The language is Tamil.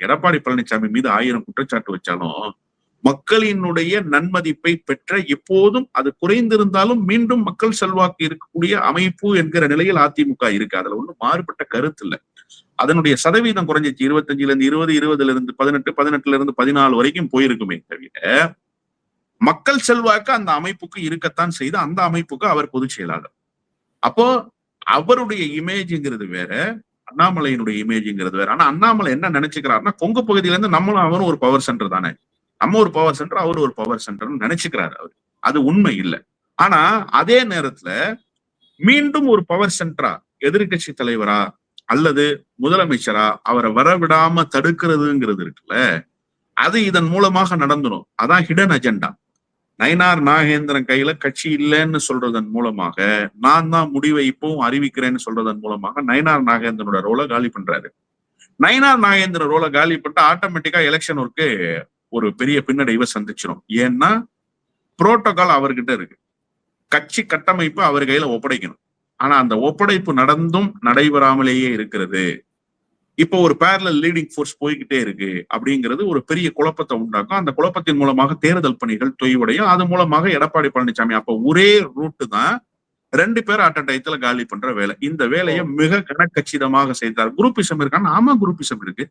எடப்பாடி பழனிசாமி மீது 1000 குற்றச்சாட்டு வச்சாலும் மக்களினுடைய நன்மதிப்பை பெற்ற, எப்போதும் அது குறைந்திருந்தாலும் மீண்டும் மக்கள் செல்வாக்கு இருக்கக்கூடிய அமைப்பு என்கிற நிலையில் அதிமுக இருக்கு. அதுல ஒண்ணும் மாறுபட்ட கருத்து இல்ல. அதனுடைய சதவீதம் குறைஞ்சிச்சு. 25ல இருந்து 20, 20ல இருந்து 18, 18ல இருந்து 14 வரைக்கும் போயிருக்குமே தவிர மக்கள் செல்வாக்கு அந்த அமைப்புக்கு இருக்கத்தான் செய்து, அந்த அமைப்புக்கு அவர் பொதுச் செயலாளர். அப்போ அவருடைய இமேஜ்ங்கிறது வேற, அண்ணாமலையினுடைய இமேஜ்ங்கிறது வேற. ஆனா அண்ணாமலை என்ன நினைச்சுக்கிறாருன்னா, கொங்கு பகுதியில இருந்து நம்மளும் அவரும் ஒரு பவர் சென்டர் தானே, நம்ம ஒரு பவர் சென்டர், அவர் ஒரு பவர் சென்டர்னு நினைச்சுக்கிறாரு அவர். அது உண்மை இல்லை. ஆனா அதே நேரத்துல மீண்டும் ஒரு பவர் சென்டரா, எதிர்கட்சி தலைவரா அல்லது முதலமைச்சரா அவரை வரவிடாம தடுக்கிறதுங்கிறது இருக்குல்ல, அது இதன் மூலமாக நடந்துடும். அதான் ஹிடன் அஜெண்டா. நயினார் நாகேந்திரன் கையில கட்சி இல்லைன்னு சொல்றதன் மூலமாக, நான் தான் முடிவை இப்பவும் அறிவிக்கிறேன்னு சொல்றதன் மூலமாக நயினார் நாகேந்திரனோட ரோலை காலி பண்றாரு. நயினார் நாகேந்திரன் ரோலை காலி பண்ணிட்டு ஆட்டோமேட்டிக்கா எலெக்ஷன் ஒர்க்கு ஒரு பெரிய பின்னடைவை சந்திச்சிடும். ஏன்னா புரோட்டோகால் அவர்கிட்ட இருக்கு, கட்சி கட்டமைப்பு அவர் கையில ஒப்படைக்கணும். ஆனா அந்த ஒப்படைப்பு நடந்தும் நடைபெறாமலேயே இருக்கிறது. இப்போ ஒரு பேரலல் லீடிங் ஃபோர்ஸ் போய்கிட்டே இருக்கு அப்படிங்கிறது ஒரு பெரிய குழப்பத்தை உண்டாக்கும். அந்த குழப்பத்தின் மூலமாக தேர்தல் பணிகள் தொய்வடையும். அது மூலமாக எடப்பாடி பழனிசாமி அப்ப ஒரே ரூட்டு தான், 2 பேர் அட் டயத்துல காலி பண்ற வேலை. இந்த வேலையை மிக கனக்கச்சிதமாக செய்தார். குரூப்பிசம் இருக்கான்னு, ஆமா குரூப்பிசம் இருக்கு.